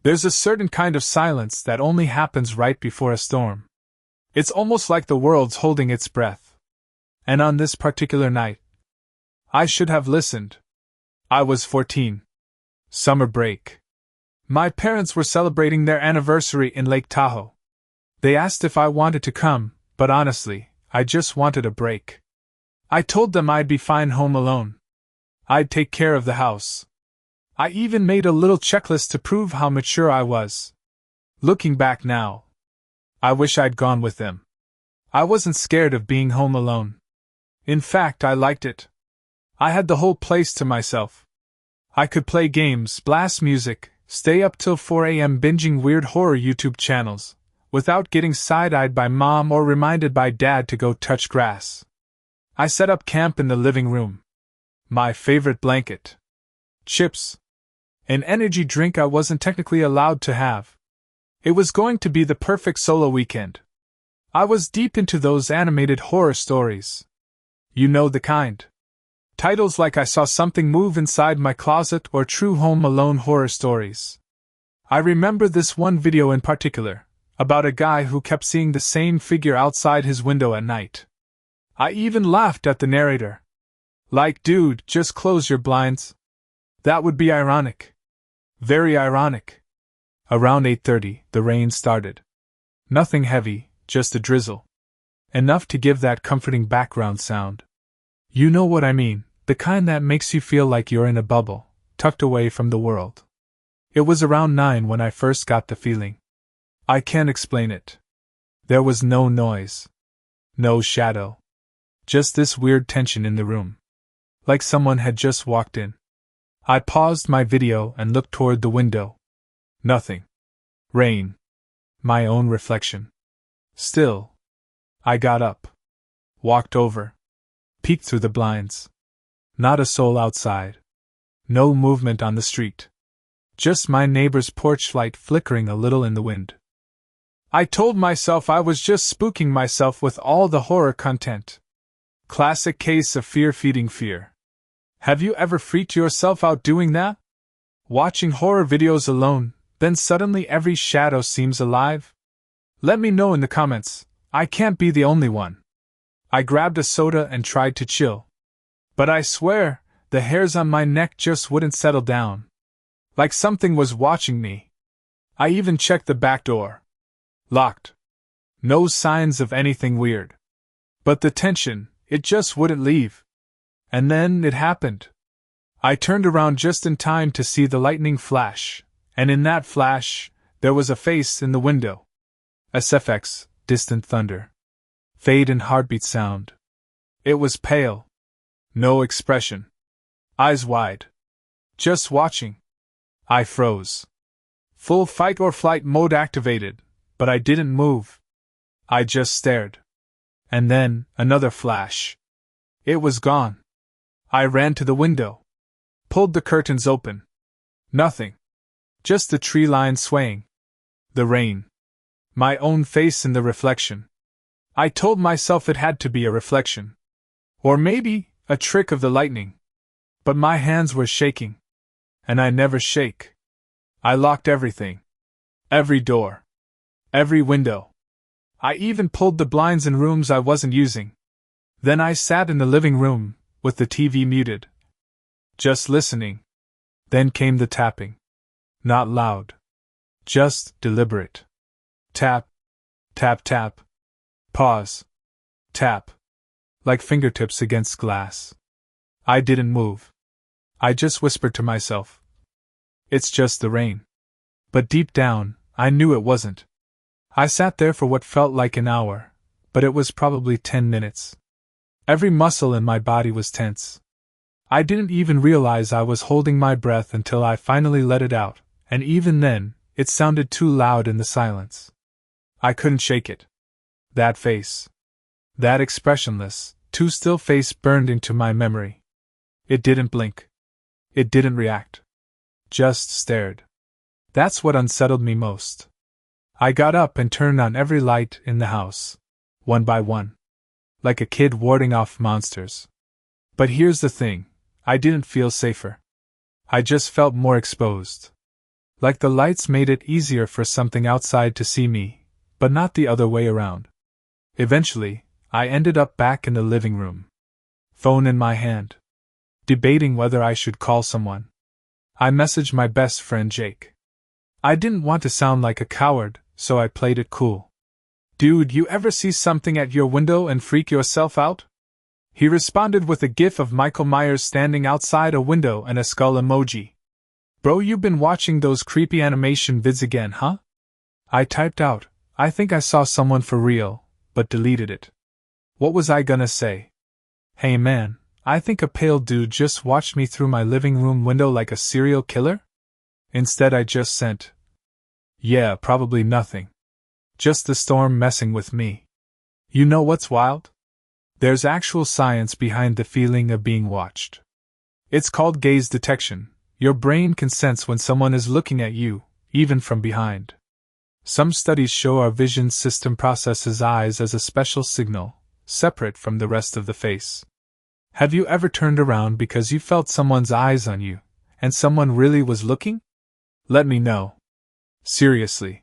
There's a certain kind of silence that only happens right before a storm. It's almost like the world's holding its breath. And on this particular night, I should have listened. I was 14. Summer break. My parents were celebrating their anniversary in Lake Tahoe. They asked if I wanted to come, but honestly, I just wanted a break. I told them I'd be fine home alone. I'd take care of the house. I even made a little checklist to prove how mature I was. Looking back now, I wish I'd gone with them. I wasn't scared of being home alone. In fact, I liked it. I had the whole place to myself. I could play games, blast music, stay up till 4 a.m. binging weird horror YouTube channels, without getting side-eyed by Mom or reminded by Dad to go touch grass. I set up camp in the living room. My favorite blanket. Chips. An energy drink I wasn't technically allowed to have. It was going to be the perfect solo weekend. I was deep into those animated horror stories. You know the kind. Titles like I Saw Something Move Inside My Closet or True Home Alone horror stories. I remember this one video in particular, about a guy who kept seeing the same figure outside his window at night. I even laughed at the narrator. Like, dude, just close your blinds. That would be ironic. Very ironic. Around 8:30, the rain started. Nothing heavy, just a drizzle. Enough to give that comforting background sound. You know what I mean, the kind that makes you feel like you're in a bubble, tucked away from the world. It was around 9 when I first got the feeling. I can't explain it. There was no noise. No shadow. Just this weird tension in the room. Like someone had just walked in. I paused my video and looked toward the window. Nothing. Rain. My own reflection. Still. I got up. Walked over. Peeked through the blinds. Not a soul outside. No movement on the street. Just my neighbor's porch light flickering a little in the wind. I told myself I was just spooking myself with all the horror content. Classic case of fear feeding fear. Have you ever freaked yourself out doing that? Watching horror videos alone, then suddenly every shadow seems alive? Let me know in the comments. I can't be the only one. I grabbed a soda and tried to chill. But I swear, the hairs on my neck just wouldn't settle down. Like something was watching me. I even checked the back door. Locked. No signs of anything weird. But the tension, it just wouldn't leave. And then it happened. I turned around just in time to see the lightning flash, and in that flash, there was a face in the window. SFX, distant thunder. Fade and heartbeat sound. It was pale. No expression. Eyes wide. Just watching. I froze. Full fight or flight mode activated, but I didn't move. I just stared. And then, another flash. It was gone. I ran to the window. Pulled the curtains open. Nothing. Just the tree line swaying. The rain. My own face in the reflection. I told myself it had to be a reflection. Or maybe, a trick of the lightning. But my hands were shaking. And I never shake. I locked everything. Every door. Every window. I even pulled the blinds in rooms I wasn't using. Then I sat in the living room, with the TV muted. Just listening. Then came the tapping. Not loud. Just deliberate. Tap. Tap tap. Pause. Tap. Like fingertips against glass. I didn't move. I just whispered to myself. It's just the rain. But deep down, I knew it wasn't. I sat there for what felt like an hour, but it was probably 10 minutes. Every muscle in my body was tense. I didn't even realize I was holding my breath until I finally let it out, and even then, it sounded too loud in the silence. I couldn't shake it. That face. That expressionless, too still face burned into my memory. It didn't blink. It didn't react. Just stared. That's what unsettled me most. I got up and turned on every light in the house, one by one. Like a kid warding off monsters. But here's the thing, I didn't feel safer. I just felt more exposed. Like the lights made it easier for something outside to see me, but not the other way around. Eventually, I ended up back in the living room. Phone in my hand. Debating whether I should call someone. I messaged my best friend Jake. I didn't want to sound like a coward, so I played it cool. "Dude, you ever see something at your window and freak yourself out?" He responded with a gif of Michael Myers standing outside a window and a skull emoji. "Bro, you been watching those creepy animation vids again, huh?" I typed out, "I think I saw someone for real," but deleted it. What was I gonna say? "Hey man, I think a pale dude just watched me through my living room window like a serial killer?" Instead I just sent, "Yeah, probably nothing. Just the storm messing with me." You know what's wild? There's actual science behind the feeling of being watched. It's called gaze detection. Your brain can sense when someone is looking at you, even from behind. Some studies show our vision system processes eyes as a special signal, separate from the rest of the face. Have you ever turned around because you felt someone's eyes on you, and someone really was looking? Let me know. Seriously.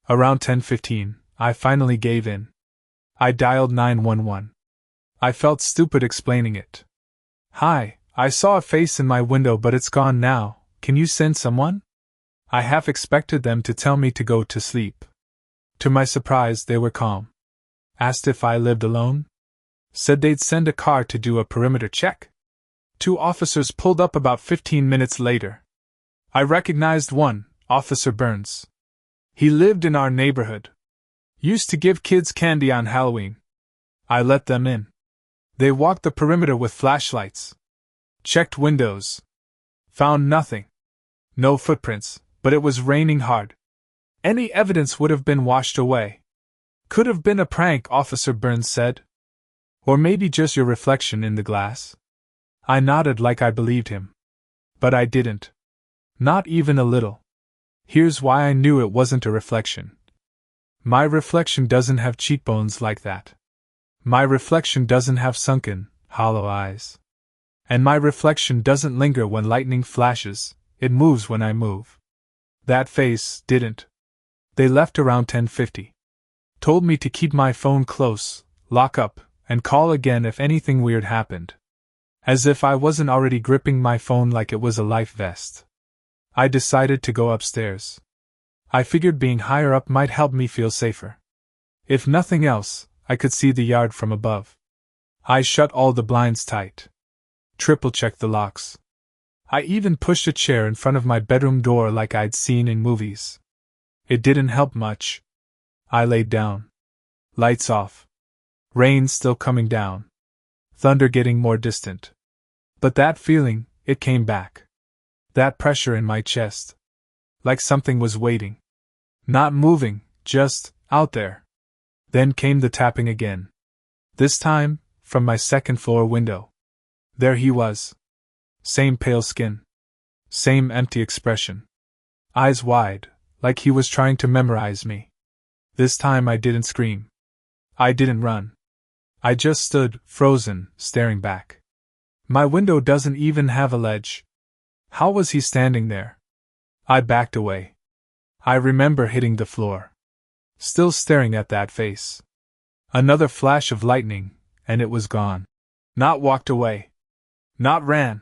Around 10:15, I finally gave in. I dialed 911. I felt stupid explaining it. "Hi, I saw a face in my window but it's gone now, can you send someone?" I half expected them to tell me to go to sleep. To my surprise, they were calm. Asked if I lived alone. Said they'd send a car to do a perimeter check. 2 officers pulled up about 15 minutes later. I recognized one, Officer Burns. He lived in our neighborhood. Used to give kids candy on Halloween. I let them in. They walked the perimeter with flashlights. Checked windows. Found nothing. No footprints, but it was raining hard. Any evidence would have been washed away. Could have been a prank, Officer Burns said. Or maybe just your reflection in the glass. I nodded like I believed him. But I didn't. Not even a little. Here's why I knew it wasn't a reflection. My reflection doesn't have cheekbones like that. My reflection doesn't have sunken, hollow eyes. And my reflection doesn't linger when lightning flashes, it moves when I move. That face didn't. They left around 10:50. Told me to keep my phone close, lock up, and call again if anything weird happened. As if I wasn't already gripping my phone like it was a life vest. I decided to go upstairs. I figured being higher up might help me feel safer. If nothing else, I could see the yard from above. I shut all the blinds tight. Triple-checked the locks. I even pushed a chair in front of my bedroom door like I'd seen in movies. It didn't help much. I laid down. Lights off. Rain still coming down. Thunder getting more distant. But that feeling, it came back. That pressure in my chest. Like something was waiting. Not moving, just out there. Then came the tapping again. This time, from my second-floor window. There he was. Same pale skin. Same empty expression. Eyes wide, like he was trying to memorize me. This time I didn't scream. I didn't run. I just stood, frozen, staring back. My window doesn't even have a ledge. How was he standing there? I backed away. I remember hitting the floor. Still staring at that face. Another flash of lightning, and it was gone. Not walked away. Not ran.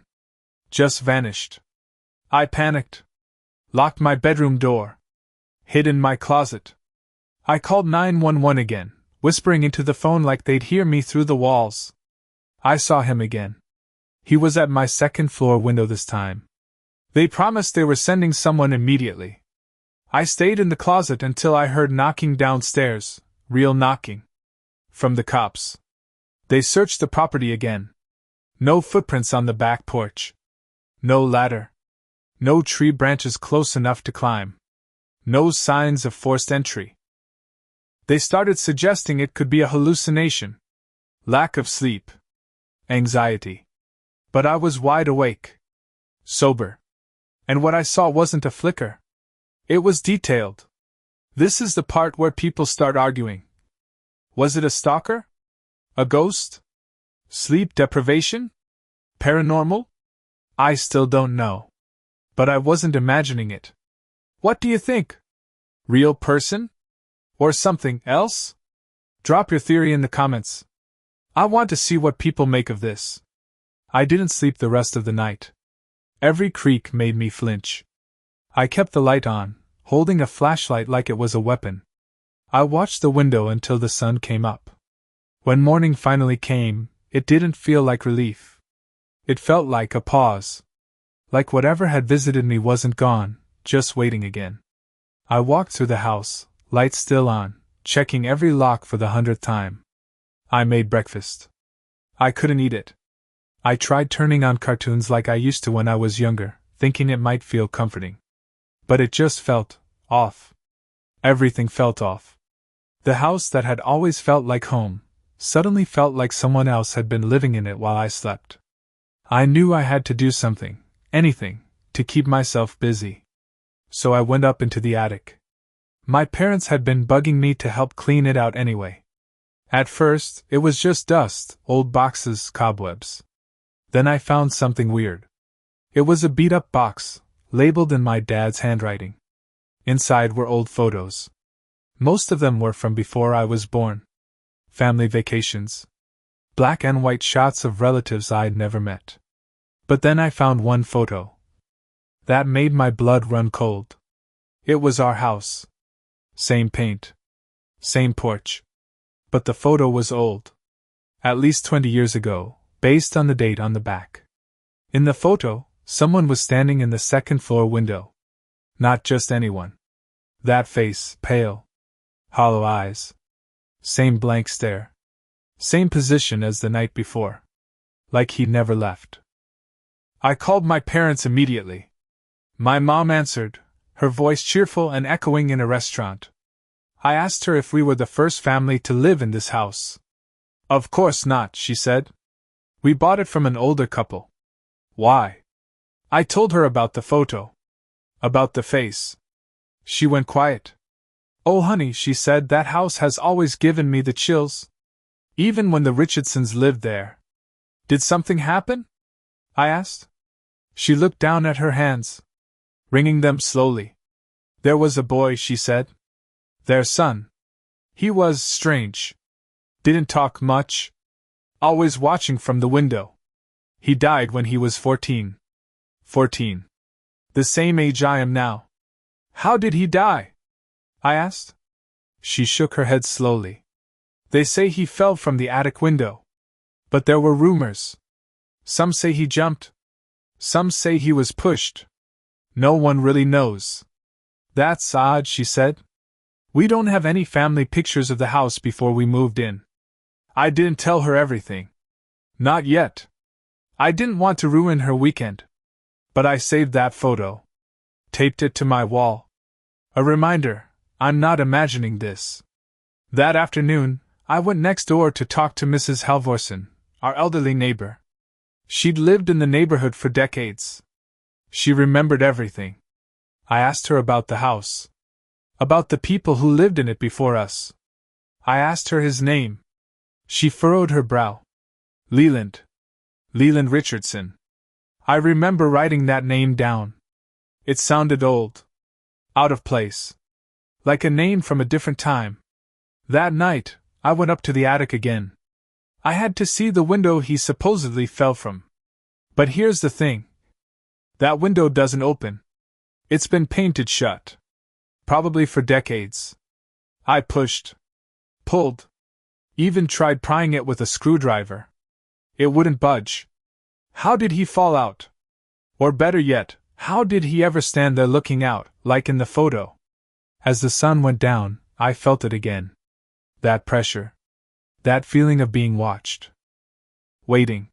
Just vanished. I panicked. Locked my bedroom door. Hid in my closet. I called 911 again, whispering into the phone like they'd hear me through the walls. I saw him again. He was at my second-floor window this time. They promised they were sending someone immediately. I stayed in the closet until I heard knocking downstairs, real knocking. From the cops. They searched the property again. No footprints on the back porch. No ladder. No tree branches close enough to climb. No signs of forced entry. They started suggesting it could be a hallucination. Lack of sleep. Anxiety. But I was wide awake. Sober. And what I saw wasn't a flicker. It was detailed. This is the part where people start arguing. Was it a stalker? A ghost? Sleep deprivation? Paranormal? I still don't know. But I wasn't imagining it. What do you think? Real person? Or something else? Drop your theory in the comments. I want to see what people make of this. I didn't sleep the rest of the night. Every creak made me flinch. I kept the light on, holding a flashlight like it was a weapon. I watched the window until the sun came up. When morning finally came, it didn't feel like relief. It felt like a pause. Like whatever had visited me wasn't gone, just waiting again. I walked through the house, lights still on, checking every lock for the 100th time. I made breakfast. I couldn't eat it. I tried turning on cartoons like I used to when I was younger, thinking it might feel comforting. But it just felt off. Everything felt off. The house that had always felt like home suddenly felt like someone else had been living in it while I slept. I knew I had to do something, anything, to keep myself busy. So I went up into the attic. My parents had been bugging me to help clean it out anyway. At first, it was just dust, old boxes, cobwebs. Then I found something weird. It was a beat-up box, labeled in my dad's handwriting. Inside were old photos. Most of them were from before I was born. Family vacations. Black and white shots of relatives I'd never met. But then I found one photo. That made my blood run cold. It was our house. Same paint. Same porch. But the photo was old. At least 20 years ago, based on the date on the back. In the photo, someone was standing in the second-floor window. Not just anyone. That face, pale. Hollow eyes. Same blank stare. Same position as the night before. Like he'd never left. I called my parents immediately. My mom answered, her voice cheerful and echoing in a restaurant. I asked her if we were the first family to live in this house. Of course not, she said. We bought it from an older couple. Why? I told her about the photo. About the face. She went quiet. Oh honey, she said, that house has always given me the chills. Even when the Richardsons lived there. Did something happen? I asked. She looked down at her hands, wringing them slowly. There was a boy, she said. Their son. He was strange. Didn't talk much. Always watching from the window. He died when he was 14. 14. The same age I am now. How did he die? I asked. She shook her head slowly. They say he fell from the attic window. But there were rumors. Some say he jumped. Some say he was pushed. No one really knows. That's odd, she said. We don't have any family pictures of the house before we moved in. I didn't tell her everything. Not yet. I didn't want to ruin her weekend. But I saved that photo. Taped it to my wall. A reminder, I'm not imagining this. That afternoon, I went next door to talk to Mrs. Halvorsen, our elderly neighbor. She'd lived in the neighborhood for decades. She remembered everything. I asked her about the house. About the people who lived in it before us. I asked her his name. She furrowed her brow. Leland. Leland Richardson. I remember writing that name down. It sounded old. Out of place. Like a name from a different time. That night, I went up to the attic again. I had to see the window he supposedly fell from. But here's the thing. That window doesn't open. It's been painted shut. Probably for decades. I pushed. Pulled. Even tried prying it with a screwdriver. It wouldn't budge. How did he fall out? Or better yet, how did he ever stand there looking out, like in the photo? As the sun went down, I felt it again. That pressure. That feeling of being watched. Waiting.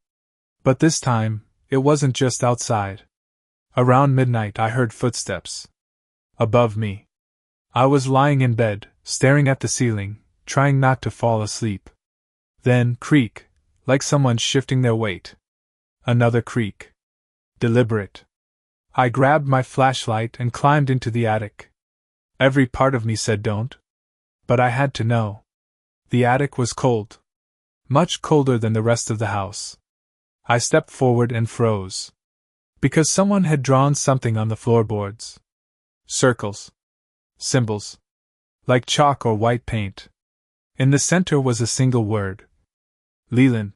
But this time, it wasn't just outside. Around midnight I heard footsteps. Above me. I was lying in bed, staring at the ceiling, trying not to fall asleep. Then, creak, like someone shifting their weight. Another creak. Deliberate. I grabbed my flashlight and climbed into the attic. Every part of me said don't. But I had to know. The attic was cold. Much colder than the rest of the house. I stepped forward and froze. Because someone had drawn something on the floorboards. Circles. Symbols. Like chalk or white paint. In the center was a single word. Leland.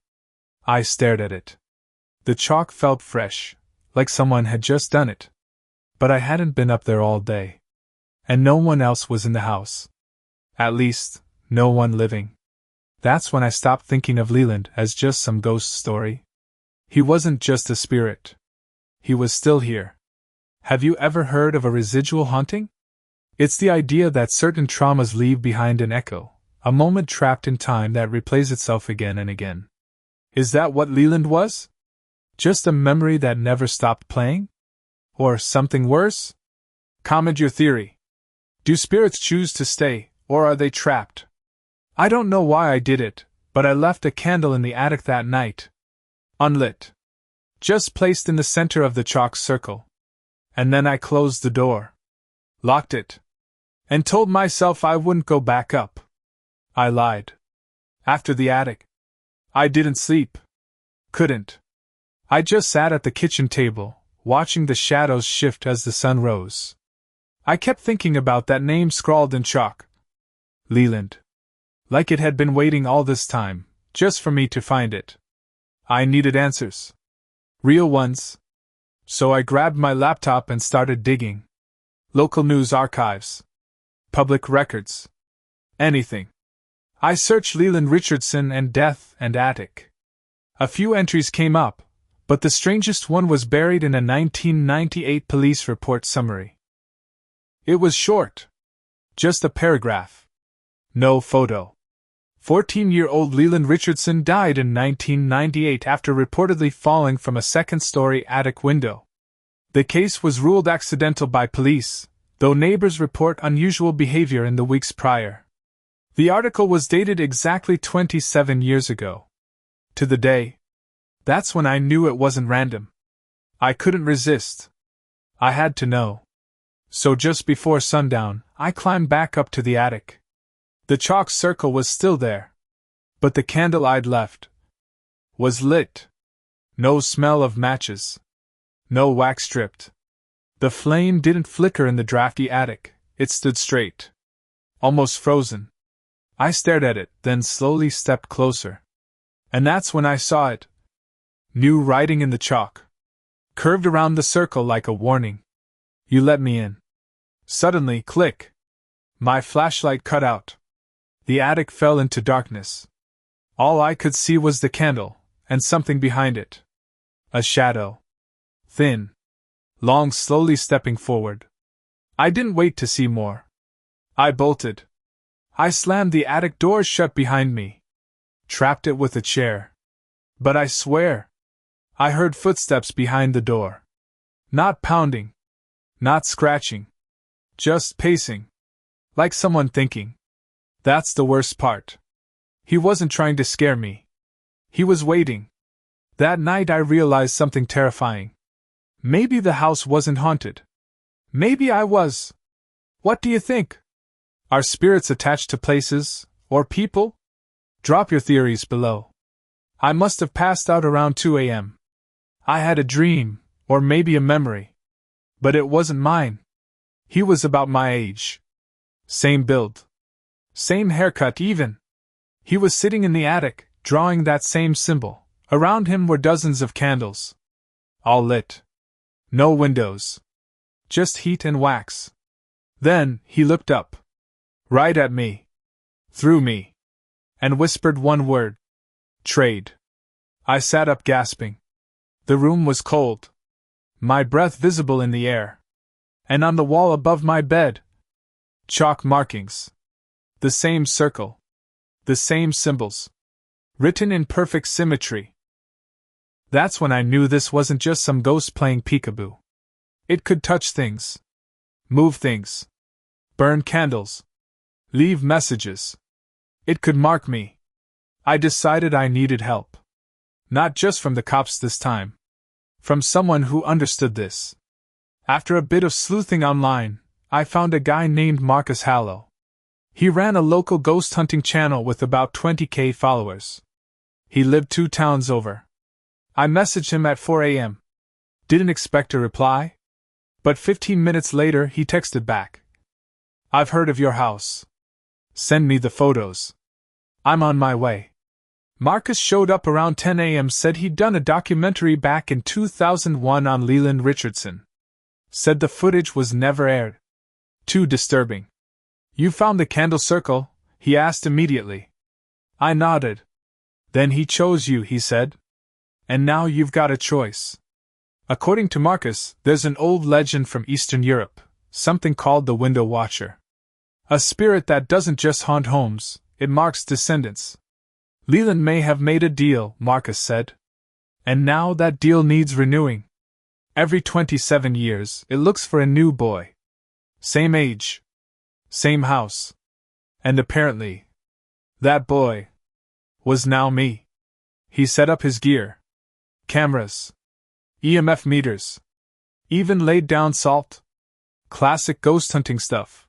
I stared at it. The chalk felt fresh, like someone had just done it. But I hadn't been up there all day. And no one else was in the house. At least, no one living. That's when I stopped thinking of Leland as just some ghost story. He wasn't just a spirit. He was still here. Have you ever heard of a residual haunting? It's the idea that certain traumas leave behind an echo, a moment trapped in time that replays itself again and again. Is that what Leland was? Just a memory that never stopped playing? Or something worse? Comment your theory. Do spirits choose to stay, or are they trapped? I don't know why I did it, but I left a candle in the attic that night. Unlit. Just placed in the center of the chalk circle. And then I closed the door. Locked it. And told myself I wouldn't go back up. I lied. After the attic, I didn't sleep. Couldn't. I just sat at the kitchen table, watching the shadows shift as the sun rose. I kept thinking about that name scrawled in chalk. Leland. Like it had been waiting all this time, just for me to find it. I needed answers. Real ones. So I grabbed my laptop and started digging. Local news archives. Public records. Anything. I searched Leland Richardson and death and attic. A few entries came up, but the strangest one was buried in a 1998 police report summary. It was short. Just a paragraph. No photo. 14-year-old Leland Richardson died in 1998 after reportedly falling from a second-story attic window. The case was ruled accidental by police, though neighbors report unusual behavior in the weeks prior. The article was dated exactly 27 years ago. To the day. That's when I knew it wasn't random. I couldn't resist. I had to know. So just before sundown, I climbed back up to the attic. The chalk circle was still there. But the candle I'd left was lit. No smell of matches. No wax dripped. The flame didn't flicker in the drafty attic, it stood straight. Almost frozen. I stared at it, then slowly stepped closer. And that's when I saw it. New writing in the chalk. Curved around the circle like a warning. You let me in. Suddenly, click. My flashlight cut out. The attic fell into darkness. All I could see was the candle, and something behind it. A shadow. Thin. Long, slowly stepping forward. I didn't wait to see more. I bolted. I slammed the attic door shut behind me. Trapped it with a chair. But I swear, I heard footsteps behind the door. Not pounding. Not scratching. Just pacing. Like someone thinking. That's the worst part. He wasn't trying to scare me. He was waiting. That night I realized something terrifying. Maybe the house wasn't haunted. Maybe I was. What do you think? Are spirits attached to places, or people? Drop your theories below. I must have passed out around 2 a.m. I had a dream, or maybe a memory. But it wasn't mine. He was about my age. Same build. Same haircut even. He was sitting in the attic, drawing that same symbol. Around him were dozens of candles. All lit. No windows. Just heat and wax. Then, he looked up. Right at me. Through me. And whispered one word. Trade. I sat up gasping. The room was cold. My breath visible in the air. And on the wall above my bed. Chalk markings. The same circle. The same symbols. Written in perfect symmetry. That's when I knew this wasn't just some ghost playing peekaboo. It could touch things. Move things. Burn candles. Leave messages. It could mark me. I decided I needed help. Not just from the cops this time. From someone who understood this. After a bit of sleuthing online, I found a guy named Marcus Hallow. He ran a local ghost hunting channel with about 20,000 followers. He lived 2 towns over. I messaged him at 4 a.m. Didn't expect a reply. But 15 minutes later he texted back. I've heard of your house. Send me the photos. I'm on my way. Marcus showed up around 10 a.m. Said he'd done a documentary back in 2001 on Leland Richardson. Said the footage was never aired. Too disturbing. You found the candle circle? He asked immediately. I nodded. Then he chose you, he said. And now you've got a choice. According to Marcus, there's an old legend from Eastern Europe, something called the Window Watcher. A spirit that doesn't just haunt homes, it marks descendants. Leland may have made a deal, Marcus said. And now that deal needs renewing. Every 27 years, it looks for a new boy. Same age. Same house. And apparently, that boy was now me. He set up his gear. Cameras. EMF meters. Even laid down salt. Classic ghost hunting stuff.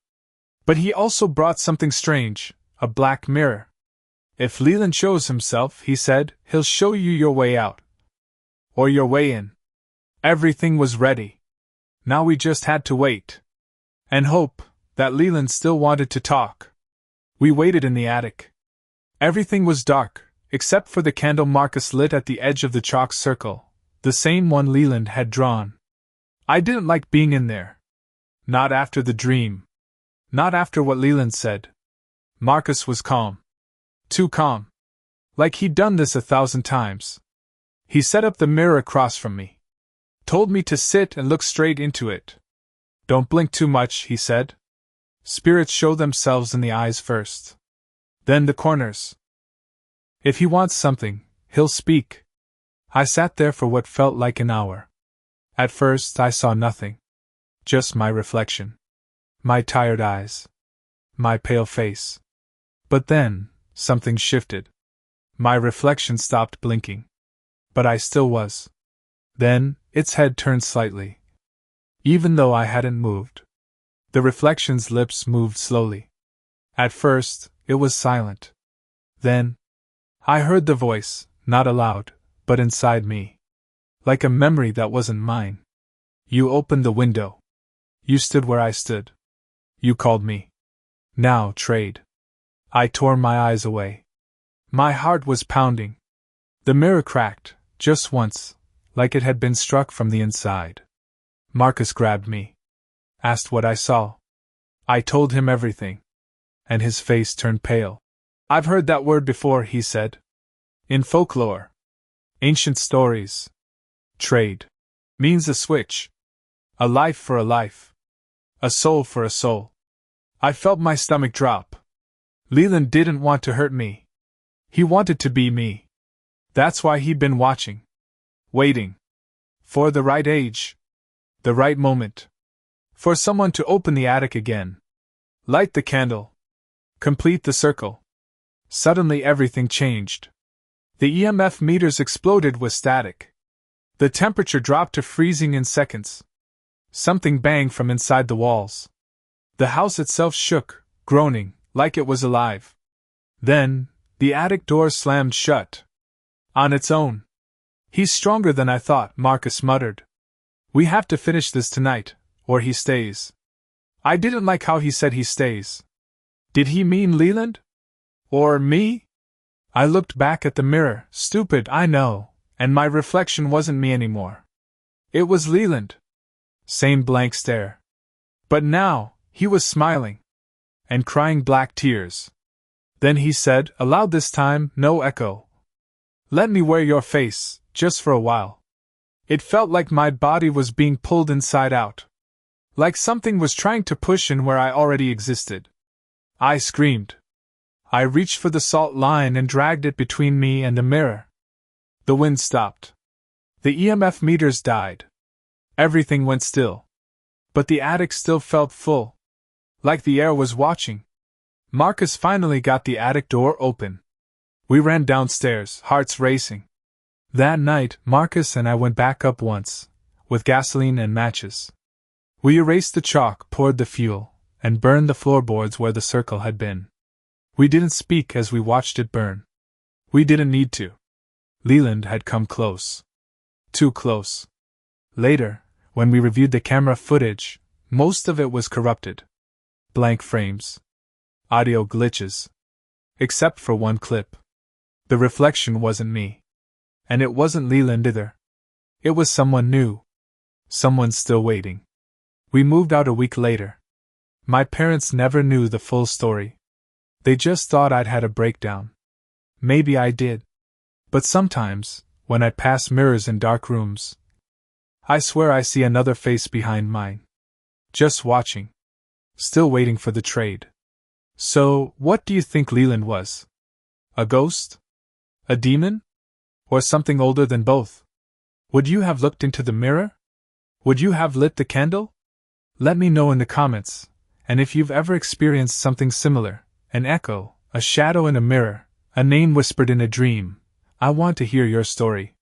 But he also brought something strange, a black mirror. If Leland shows himself, he said, he'll show you your way out. Or your way in. Everything was ready. Now we just had to wait. And hope that Leland still wanted to talk. We waited in the attic. Everything was dark, except for the candle Marcus lit at the edge of the chalk circle, the same one Leland had drawn. I didn't like being in there. Not after the dream. Not after what Leland said. Marcus was calm. Too calm. Like he'd done this 1,000 times. He set up the mirror across from me. Told me to sit and look straight into it. Don't blink too much, he said. Spirits show themselves in the eyes first. Then the corners. If he wants something, he'll speak. I sat there for what felt like an hour. At first I saw nothing. Just my reflection. My tired eyes. My pale face. But then, something shifted. My reflection stopped blinking. But I still was. Then, its head turned slightly. Even though I hadn't moved. The reflection's lips moved slowly. At first, it was silent. Then, I heard the voice, not aloud, but inside me. Like a memory that wasn't mine. You opened the window. You stood where I stood. You called me. Now, trade. I tore my eyes away. My heart was pounding. The mirror cracked, just once, like it had been struck from the inside. Marcus grabbed me. Asked what I saw. I told him everything. And his face turned pale. I've heard that word before, he said. In folklore. Ancient stories. Trade. Means a switch. A life for a life. A soul for a soul. I felt my stomach drop. Leland didn't want to hurt me. He wanted to be me. That's why he'd been watching. Waiting. For the right age. The right moment. For someone to open the attic again. Light the candle. Complete the circle. Suddenly everything changed. The EMF meters exploded with static. The temperature dropped to freezing in seconds. Something banged from inside the walls. The house itself shook, groaning, like it was alive. Then, the attic door slammed shut. On its own. He's stronger than I thought, Marcus muttered. We have to finish this tonight, or he stays. I didn't like how he said he stays. Did he mean Leland? Or me? I looked back at the mirror, stupid, I know, and my reflection wasn't me anymore. It was Leland. Same blank stare. But now, he was smiling. And crying black tears. Then he said, aloud this time, no echo. Let me wear your face, just for a while. It felt like my body was being pulled inside out. Like something was trying to push in where I already existed. I screamed. I reached for the salt line and dragged it between me and the mirror. The wind stopped. The EMF meters died. Everything went still. But the attic still felt full. Like the air was watching. Marcus finally got the attic door open. We ran downstairs, hearts racing. That night, Marcus and I went back up once, with gasoline and matches. We erased the chalk, poured the fuel, and burned the floorboards where the circle had been. We didn't speak as we watched it burn. We didn't need to. Leland had come close. Too close. Later, When we reviewed the camera footage, most of it was corrupted. Blank frames. Audio glitches. Except for one clip. The reflection wasn't me. And it wasn't Leland either. It was someone new. Someone still waiting. We moved out a week later. My parents never knew the full story. They just thought I'd had a breakdown. Maybe I did. But sometimes, when I pass mirrors in dark rooms, I swear I see another face behind mine. Just watching. Still waiting for the trade. So, what do you think Leland was? A ghost? A demon? Or something older than both? Would you have looked into the mirror? Would you have lit the candle? Let me know in the comments, and if you've ever experienced something similar, an echo, a shadow in a mirror, a name whispered in a dream, I want to hear your story.